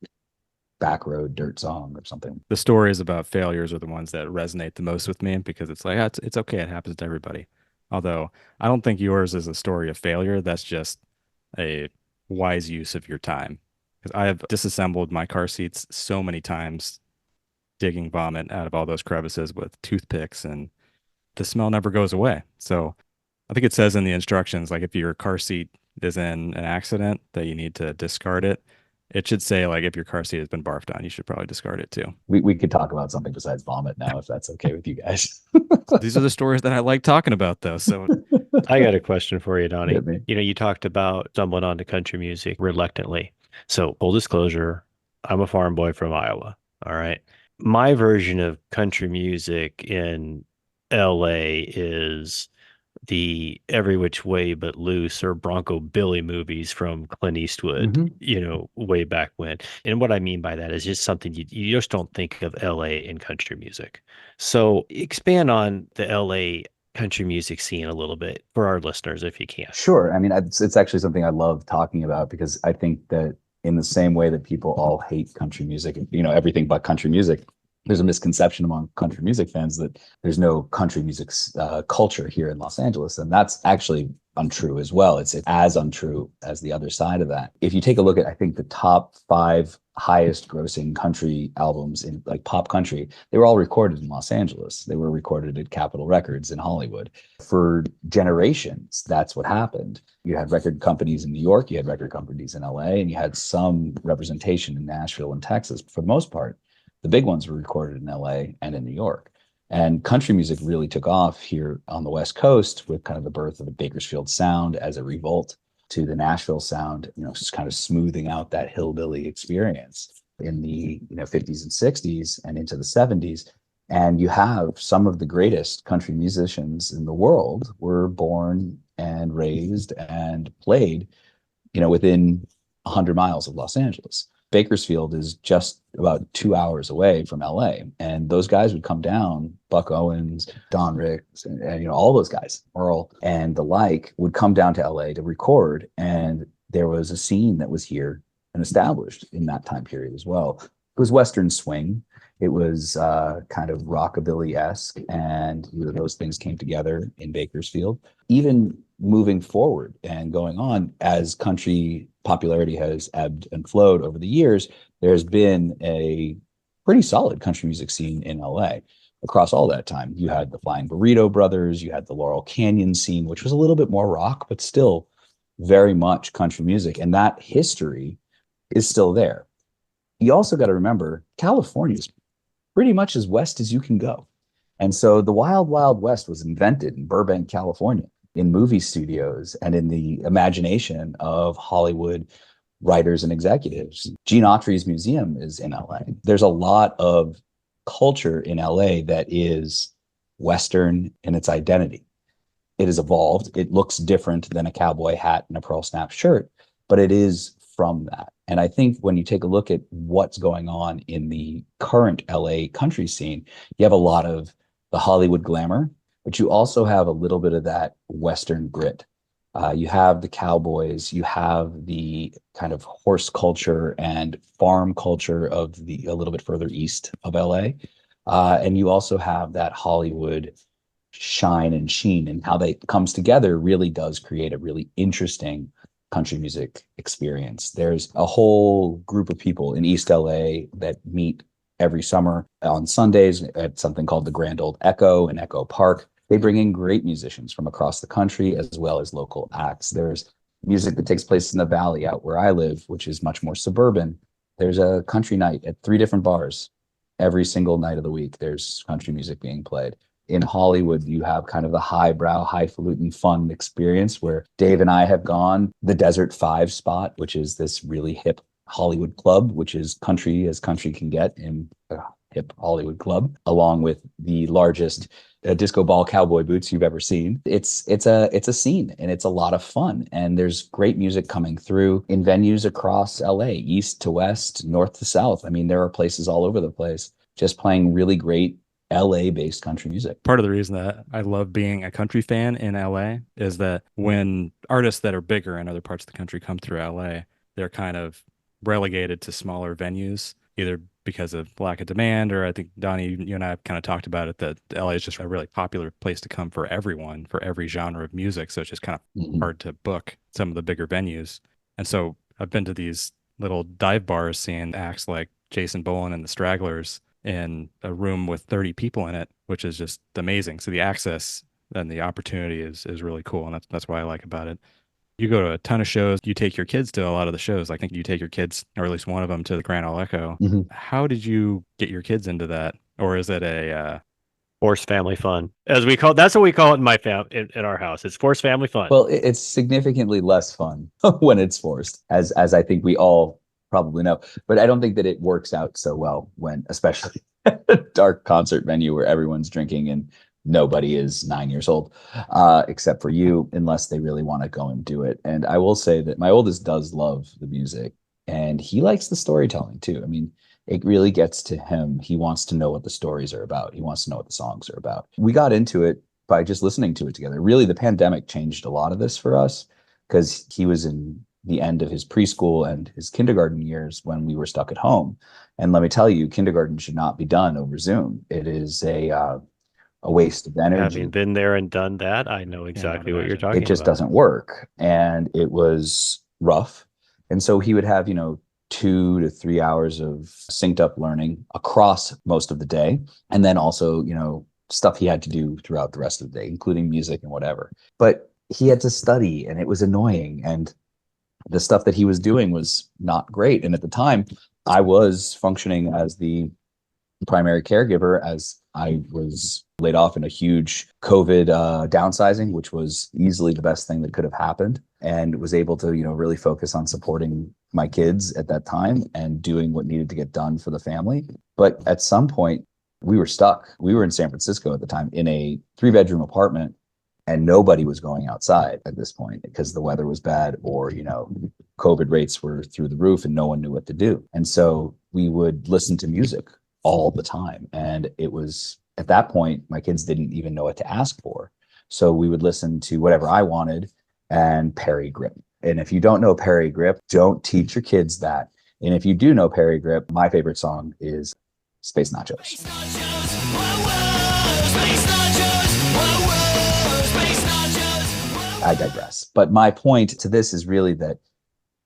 back road dirt song or something. The stories about failures are the ones that resonate the most with me because it's like, it's okay. It happens to everybody. Although I don't think yours is a story of failure. That's just a wise use of your time. Because I have disassembled my car seats so many times, digging vomit out of all those crevices with toothpicks, and the smell never goes away. So I think it says in the instructions, like if your car seat is in an accident that you need to discard it, it should say, like, if your car seat has been barfed on, you should probably discard it too. We could talk about something besides vomit now, if that's okay with you guys. These are the stories that I like talking about, though. So I got a question for you, Donnie. Hit me. You know, you talked about stumbling onto country music reluctantly. So full disclosure, I'm a farm boy from Iowa. All right. My version of country music in LA is the Every Which Way But Loose or Bronco Billy movies from Clint Eastwood, you know, way back when. And what I mean by that is just something you just don't think of LA in country music. So expand on the LA country music scene a little bit for our listeners, if you can. Sure. I mean, it's actually something I love talking about because I think that in the same way that people all hate country music, you know, everything but country music, there's a misconception among country music fans that there's no country music culture here in Los Angeles. And that's actually untrue as well. It's as untrue as the other side of that. If you take a look at, I think, the top 5 highest grossing country albums in like pop country, they were all recorded in Los Angeles. They were recorded at Capitol Records in Hollywood. For generations, that's what happened. You had record companies in New York, you had record companies in LA, and you had some representation in Nashville and Texas. For the most part, the big ones were recorded in LA and in New York. And country music really took off here on the West Coast with kind of the birth of the Bakersfield sound as a revolt to the Nashville sound, you know, just kind of smoothing out that hillbilly experience in the 50s and 60s and into the 70s. And you have some of the greatest country musicians in the world were born and raised and played, within 100 miles of Los Angeles. Bakersfield is just about 2 hours away from LA. And those guys would come down, Buck Owens, Don Ricks, and all those guys, Earl and the like, would come down to LA to record. And there was a scene that was here and established in that time period as well. It was Western swing. It was kind of rockabilly-esque, and those things came together in Bakersfield. Even moving forward and going on, as country popularity has ebbed and flowed over the years, there's been a pretty solid country music scene in LA across all that time. You had the Flying Burrito Brothers, you had the Laurel Canyon scene, which was a little bit more rock, but still very much country music. And that history is still there. You also got to remember, California is pretty much as west as you can go. And so the Wild Wild West was invented in Burbank, California, in movie studios and in the imagination of Hollywood writers and executives. Gene Autry's museum is in LA. There's a lot of culture in LA that is Western in its identity. it has evolved. It looks different than a cowboy hat and a pearl snap shirt, but it is from that. And I think when you take a look at what's going on in the current LA country scene, you have a lot of the Hollywood glamour, but you also have a little bit of that Western grit. You have the cowboys, you have the kind of horse culture and farm culture of the a little bit further east of LA. And you also have that Hollywood shine and sheen, and how that comes together really does create a really interesting country music experience. There's a whole group of people in East LA that meet every summer on Sundays at something called the Grand Old Echo in Echo Park. They bring in great musicians from across the country as well as local acts. There's music that takes place in the valley out where I live, which is much more suburban. There's a country night at 3 different bars. Every single night of the week, there's country music being played. In Hollywood, you have kind of the highbrow, highfalutin fun experience where Dave and I have gone the Desert 5 spot, which is this really hip Hollywood club, which is country as country can get in a hip Hollywood club, along with the largest disco ball cowboy boots you've ever seen. It's a scene, and it's a lot of fun. And there's great music coming through in venues across LA, east to west, north to south. I mean, there are places all over the place just playing really great LA-based country music. Part of the reason that I love being a country fan in LA is that when artists that are bigger in other parts of the country come through LA, they're kind of relegated to smaller venues, either because of lack of demand, or I think, Donnie, you and I have kind of talked about it, that LA is just a really popular place to come for everyone, for every genre of music. So it's just kind of hard to book some of the bigger venues. And so I've been to these little dive bars seeing acts like Jason Boland and the Stragglers in a room with 30 people in it, which is just amazing. So the access and the opportunity is really cool. And that's what I like about it. You go to a ton of shows. You take your kids to a lot of the shows. I think you take your kids, or at least one of them, to the Grand Ole Echo. How did you get your kids into that? Or is it a forced family fun, as we call it? That's what we call it in my in our house. It's forced family fun. Well, it's significantly less fun when it's forced, as I think we all probably know. But I don't think that it works out so well when, especially at a dark concert venue where everyone's drinking and nobody is 9 years old, except for you, unless they really want to go and do it. And I will say that my oldest does love the music, and he likes the storytelling too. I mean, it really gets to him. He wants to know what the stories are about. He wants to know what the songs are about. We got into it by just listening to it together. Really, the pandemic changed a lot of this for us, because he was in the end of his preschool and his kindergarten years when we were stuck at home. And let me tell you, kindergarten should not be done over Zoom. It is a waste of energy. Having been there and done that, I know exactly what you're talking about. It just doesn't work. And it was rough. And so he would have, 2 to 3 hours of synced up learning across most of the day. And then also, stuff he had to do throughout the rest of the day, including music and whatever. But he had to study, and it was annoying. And the stuff that he was doing was not great. And at the time, I was functioning as the primary caregiver, as I was laid off in a huge COVID downsizing, which was easily the best thing that could have happened, and was able to, really focus on supporting my kids at that time and doing what needed to get done for the family. But at some point, we were stuck. We were in San Francisco at the time in a 3-bedroom apartment, and nobody was going outside at this point because the weather was bad, or, COVID rates were through the roof and no one knew what to do. And so we would listen to music all the time. And it was at that point, my kids didn't even know what to ask for. So we would listen to whatever I wanted and Perry Grip. And if you don't know Perry Grip, don't teach your kids that. And if you do know Perry Grip, my favorite song is Space Nachos. Space nachos, whoa, whoa, space nachos, whoa, whoa, space nachos, whoa, whoa. I digress. But my point to this is really that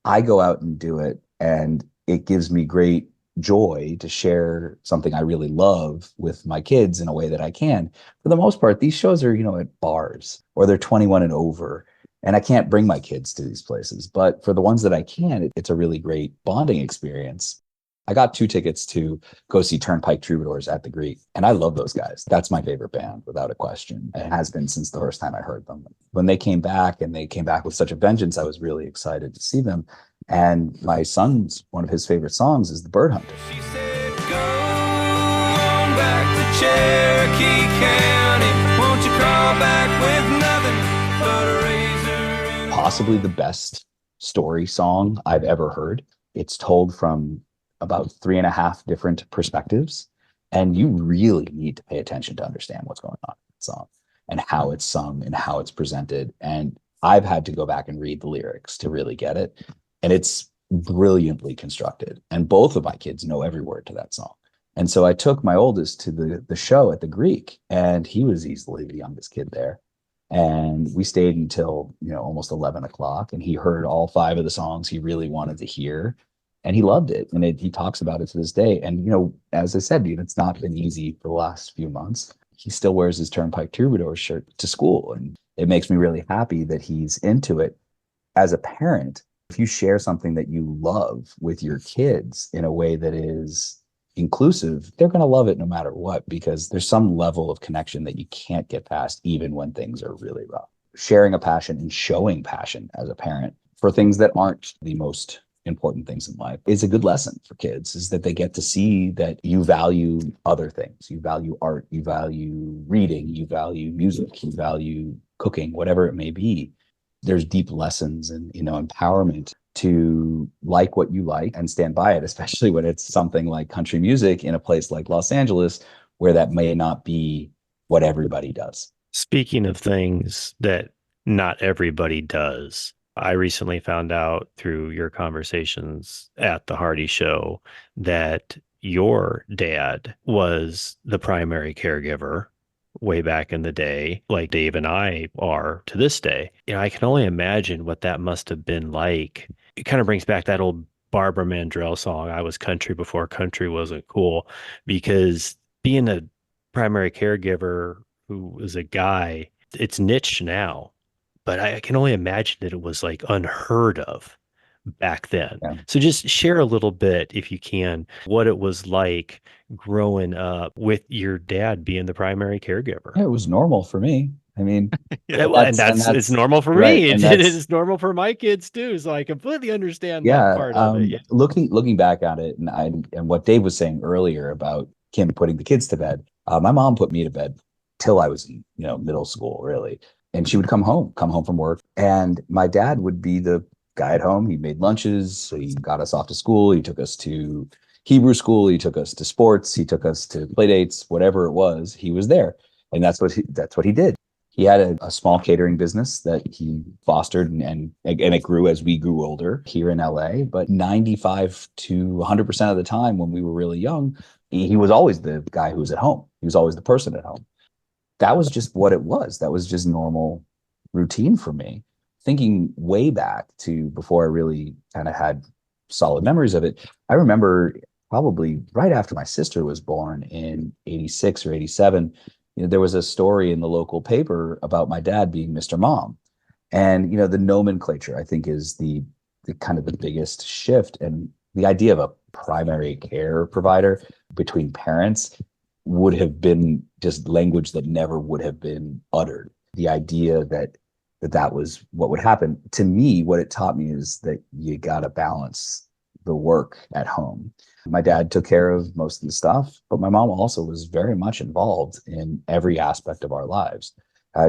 I go out and do it, and it gives me great joy to share something I really love with my kids in a way that I can. For the most part, these shows are, at bars, or they're 21 and over, and I can't bring my kids to these places. But for the ones that I can, it's a really great bonding experience. I got 2 tickets to go see Turnpike Troubadours at the Greek, and I love those guys. That's my favorite band, without a question. It has been since the first time I heard them. When they came back, and they came back with such a vengeance, I was really excited to see them. And my son's, one of his favorite songs is The Bird Hunter. She said, go on back to Cherokee County. Won't you crawl back with nothing possibly the best story song I've ever heard. It's told from about 3.5 different perspectives, and you really need to pay attention to understand what's going on in the song and how it's sung and how it's presented. And I've had to go back and read the lyrics to really get it. And it's brilliantly constructed. And both of my kids know every word to that song. And so I took my oldest to the show at the Greek, and he was easily the youngest kid there. And we stayed until, almost 11 o'clock, and he heard all 5 of the songs he really wanted to hear, and he loved it. And he talks about it to this day. And, as I said, it's not been easy for the last few months. He still wears his Turnpike Troubadour shirt to school. And it makes me really happy that he's into it. As a parent, if you share something that you love with your kids in a way that is inclusive, they're going to love it no matter what, because there's some level of connection that you can't get past, even when things are really rough. Sharing a passion and showing passion as a parent for things that aren't the most important things in life is a good lesson for kids, is that they get to see that you value other things. You value art, you value reading, you value music, you value cooking, whatever it may be. There's deep lessons and, empowerment to like what you like and stand by it, especially when it's something like country music in a place like Los Angeles, where that may not be what everybody does. Speaking of things that not everybody does, I recently found out through your conversations at the Hardy Show that your dad was the primary caregiver way back in the day, like Dave and I are to this day. I can only imagine what that must have been like. It kind of brings back that old Barbara Mandrell song, I was country before country wasn't cool, because being a primary caregiver who was a guy, it's niche now, but I can only imagine that it was like unheard of back then. Yeah. So just share a little bit, if you can, what it was like growing up with your dad being the primary caregiver. Yeah, it was normal for me. I mean, that's it's normal for right, me. and It's normal for my kids too. So I completely understand that part of it. Yeah. Looking back at it, and what Dave was saying earlier about Kim putting the kids to bed, my mom put me to bed till I was in middle school, really. And she would come home from work, and my dad would be the guy at home. He made lunches, he got us off to school, he took us to Hebrew school, he took us to sports, he took us to play dates, whatever it was, he was there. And that's what he did. He had a small catering business that he fostered, and it grew as we grew older here in LA. But 95 to 100% of the time when we were really young, he was always the guy who was at home. He was always the person at home. That was just what it was. That was just normal routine for me. Thinking way back to before I really kind of had solid memories of it, I remember probably right after my sister was born in 86 or 87, there was a story in the local paper about my dad being Mr. Mom. And, the nomenclature, I think, is the kind of the biggest shift. And the idea of a primary care provider between parents would have been just language that never would have been uttered. The idea that was what would happen. To me, what it taught me is that you got to balance the work at home. My dad took care of most of the stuff, but my mom also was very much involved in every aspect of our lives.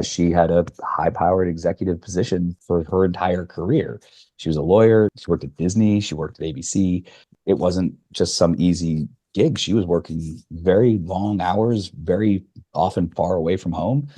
She had a high-powered executive position for her entire career. She was a lawyer. She worked at Disney. She worked at ABC. It wasn't just some easy gig. She was working very long hours, very often far away from home,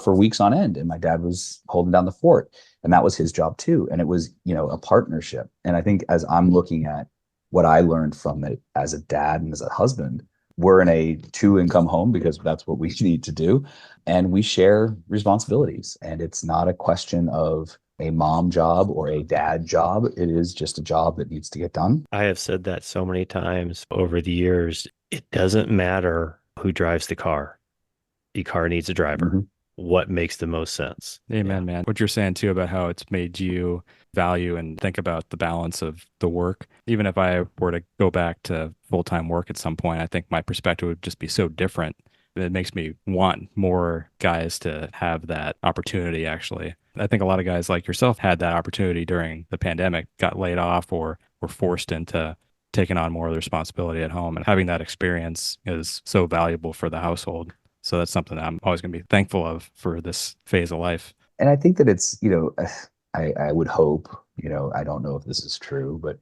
for weeks on end. And my dad was holding down the fort, and that was his job too. And it was, a partnership. And I think as I'm looking at what I learned from it as a dad and as a husband, we're in a 2-income home because that's what we need to do. And we share responsibilities. And it's not a question of a mom job or a dad job. It is just a job that needs to get done. I have said that so many times over the years. It doesn't matter who drives the car. The car needs a driver. Mm-hmm. What makes the most sense? Amen, man. What you're saying too about how it's made you value and think about the balance of the work. Even if I were to go back to full-time work at some point, I think my perspective would just be so different. It makes me want more guys to have that opportunity, actually. I think a lot of guys like yourself had that opportunity during the pandemic, got laid off or were forced into taking on more of the responsibility at home. And having that experience is so valuable for the household. So that's something that I'm always going to be thankful of for this phase of life. And I think that it's, I would hope, I don't know if this is true, but,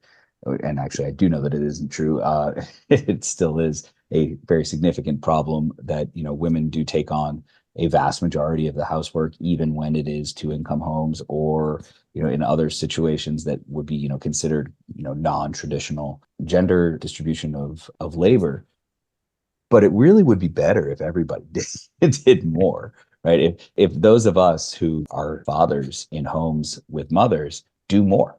and actually I do know that it isn't true. It still is a very significant problem that, women do take on a vast majority of the housework, even when it is two income homes or, in other situations that would be, considered, non-traditional gender distribution of labor. But it really would be better if everybody did more, right? If those of us who are fathers in homes with mothers do more.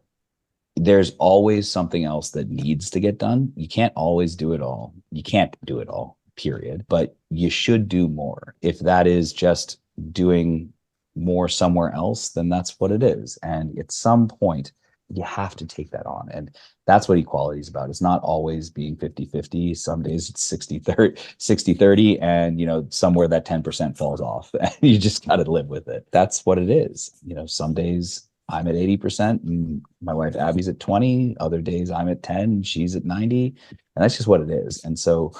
There's always something else that needs to get done. You can't always do it all. You can't do it all, period. But you should do more. If that is just doing more somewhere else, then that's what it is. And at some point, you have to take that on. And that's what equality is about. It's not always being 50-50. Some days it's 60-30, and somewhere that 10% falls off. And you just got to live with it. That's what it is. Some days I'm at 80% and my wife Abby's at 20. Other days I'm at 10, she's at 90. And that's just what it is. And so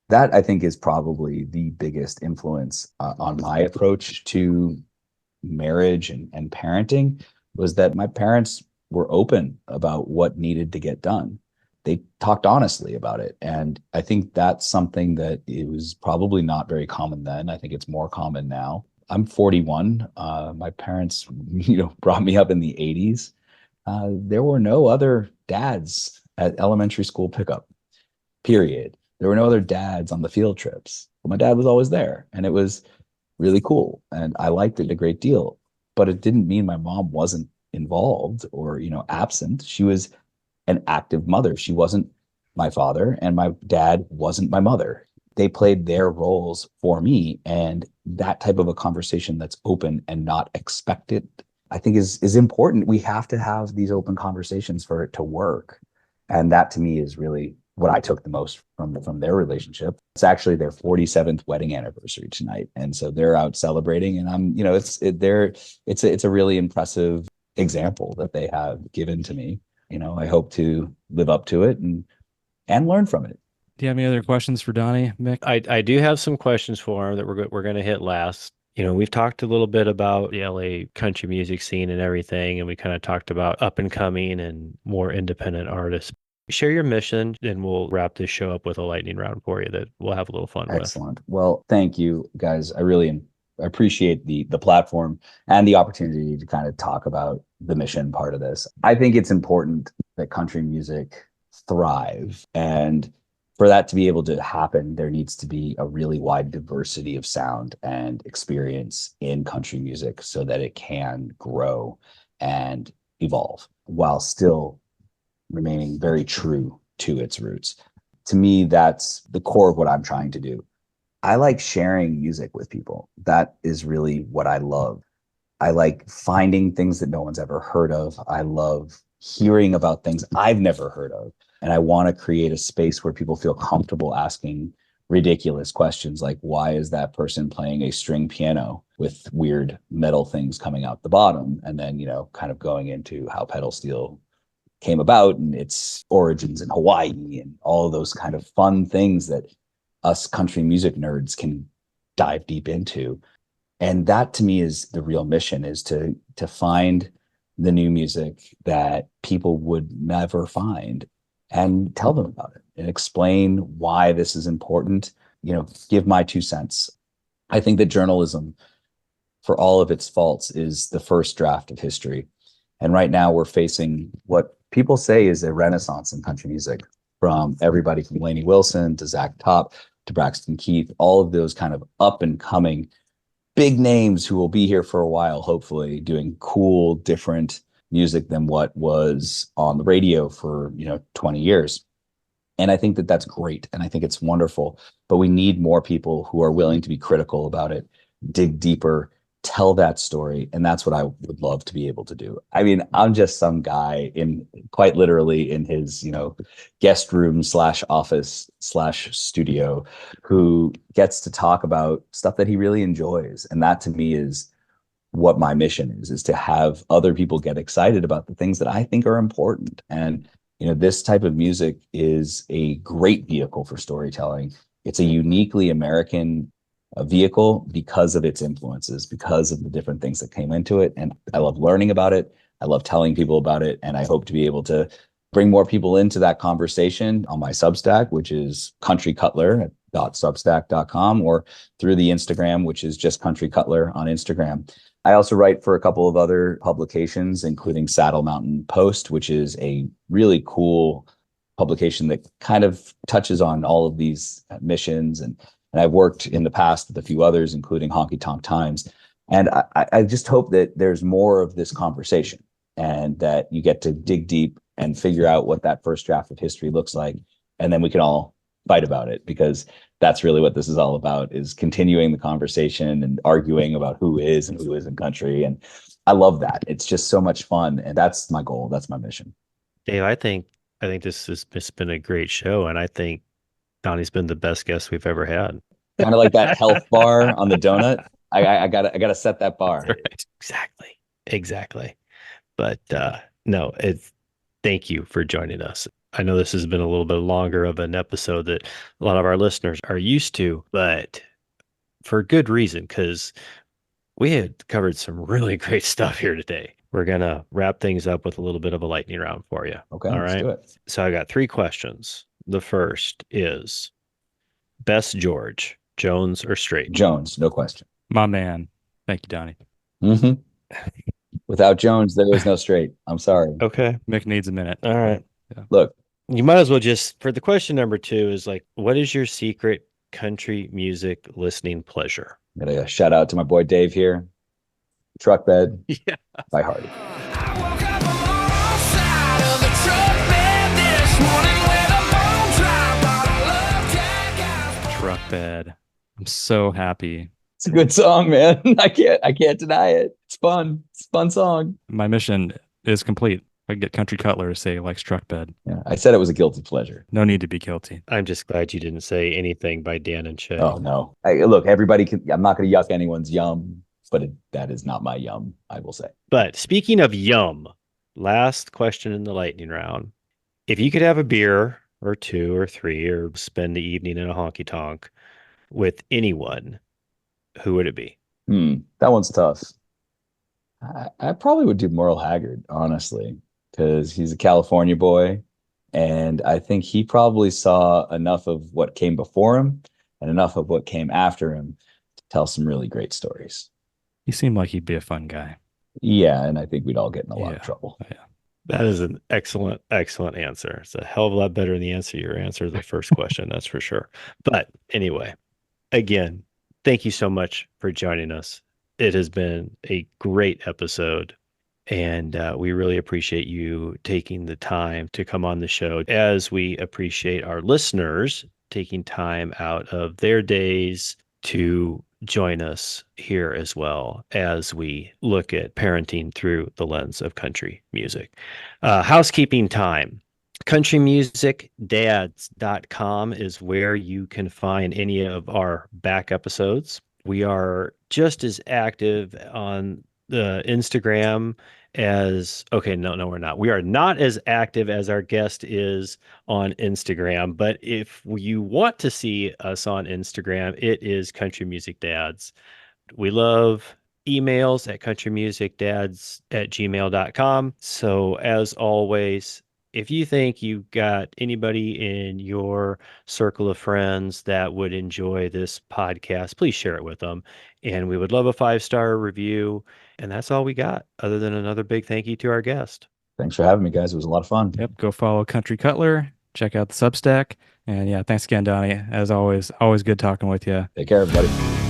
that, I think, is probably the biggest influence on my approach to marriage and parenting, was that my parents were open about what needed to get done. They talked honestly about it. And I think that's something that it was probably not very common then. I think it's more common now. I'm 41. My parents, brought me up in the 80s. There were no other dads at elementary school pickup, period. There were no other dads on the field trips. But my dad was always there, and it was really cool. And I liked it a great deal. But it didn't mean my mom wasn't involved or, absent. She was an active mother. She wasn't my father, and my dad wasn't my mother. They played their roles for me. And that type of a conversation that's open and not expected, I think is important. We have to have these open conversations for it to work. And that, to me, is really what I took the most from their relationship. It's actually their 47th wedding anniversary tonight. And so they're out celebrating, and I'm, it's a really impressive example that they have given to me. I hope to live up to it and learn from it. Do you have any other questions for Donnie, Mick? I do have some questions for him that we're going to hit last. We've talked a little bit about the LA country music scene and everything, and we kind of talked about up and coming and more independent artists. Share your mission, and we'll wrap this show up with a lightning round for you that we'll have a little fun with. Excellent. Well, thank you, guys. I really appreciate the platform and the opportunity to kind of talk about the mission part of this. I think it's important that country music thrive, and for that to be able to happen, there needs to be a really wide diversity of sound and experience in country music so that it can grow and evolve while still remaining very true to its roots. To me, that's the core of what I'm trying to do. I like sharing music with people. That is really what I love. I like finding things that no one's ever heard of. I love hearing about things I've never heard of. And I want to create a space where people feel comfortable asking ridiculous questions like, why is that person playing a string piano with weird metal things coming out the bottom? And then, kind of going into how pedal steel came about and its origins in Hawaii and all of those kind of fun things that us country music nerds can dive deep into. And that, to me, is the real mission, is to find the new music that people would never find and tell them about it and explain why this is important, give my 2 cents. I think that journalism, for all of its faults, is the first draft of history. And right now we're facing what people say is a renaissance in country music, from everybody from Lainey Wilson to Zach Top to Braxton Keith, all of those kind of up and coming big names who will be here for a while, hopefully doing cool, different music than what was on the radio for 20 years. And I think that that's great, and I think it's wonderful, but we need more people who are willing to be critical about it, dig deeper, tell that story. And that's what I would love to be able to do. I mean, I'm just some guy in, quite literally, in his guest room / office / studio, who gets to talk about stuff that he really enjoys. And that, to me, is what my mission is to have other people get excited about the things that I think are important. And, this type of music is a great vehicle for storytelling. It's a uniquely American a vehicle because of its influences, because of the different things that came into it. And I love learning about it. I love telling people about it. And I hope to be able to bring more people into that conversation on my Substack, which is countrycutler.substack.com, or through the Instagram, which is just Country Cutler on Instagram. I also write for a couple of other publications, including Saddle Mountain Post, which is a really cool publication that kind of touches on all of these missions. And I've worked in the past with a few others, including Honky Tonk Times. And I just hope that there's more of this conversation and that you get to dig deep and figure out what that first draft of history looks like. And then we can all fight about it, because that's really what this is all about, is continuing the conversation and arguing about who is and who isn't country. And I love that. It's just so much fun. And that's my goal. That's my mission. Dave, I think this has been a great show. And I think Donnie's been the best guest we've ever had. Kind of like that health bar on the donut. I gotta set that bar. Right. Exactly. But no, thank you for joining us. I know this has been a little bit longer of an episode that a lot of our listeners are used to, but for good reason, because we had covered some really great stuff here today. We're going to wrap things up with a little bit of a lightning round for you. Okay, all let's right. do it. So I got 3 questions. The first is best George, Jones or Strait? Jones, no question. My man. Thank you, Donnie. Mm-hmm. Without Jones, there is no Strait. I'm sorry. Okay. Mick needs a minute. All right. Yeah. Look, you might as well just, for the question number 2 is like, what is your secret country music listening pleasure? I'm gonna shout out to my boy Dave here. Truck Bed Yeah. by Hardy. I woke up on the wrong side of the truck bed this morning with a bone drop on a love jack. Truck bed. I'm so happy. It's a good song, man. I can't deny it. It's fun. It's a fun song. My mission is complete. I get Country Cutler to say he likes truck bed. Yeah, I said it was a guilty pleasure. No need to be guilty. I'm just glad you didn't say anything by Dan and Shay. Oh no. Look, everybody can. I'm not going to yuck anyone's yum, but that is not my yum, I will say. But speaking of yum, last question in the lightning round. If you could have a beer or 2 or 3 or spend the evening in a honky tonk with anyone, who would it be? That one's tough. I probably would do Merle Haggard, honestly, because he's a California boy. And I think he probably saw enough of what came before him and enough of what came after him to tell some really great stories. He seemed like he'd be a fun guy. Yeah, and I think we'd all get in a lot of Yeah. trouble. Yeah. That is an excellent answer. It's a hell of a lot better than your answer to the first question, that's for sure. But anyway, again, thank you so much for joining us. It has been a great episode, and we really appreciate you taking the time to come on the show, as we appreciate our listeners taking time out of their days to join us here as well as we look at parenting through the lens of country music. Housekeeping time. CountryMusicDads.com is where you can find any of our back episodes. We are just as active on the Instagram as, okay, no, we're not. We are not as active as our guest is on Instagram, but if you want to see us on Instagram, it is Country Music Dads. We love emails at countrymusicdads@gmail.com. So as always, if you think you've got anybody in your circle of friends that would enjoy this podcast, please share it with them. And we would love a 5-star review. And that's all we got, other than another big thank you to our guest. Thanks for having me, guys. It was a lot of fun. Yep. Go follow Country Cutler. Check out the Substack. And yeah, thanks again, Donnie. As always good talking with you. Take care, everybody.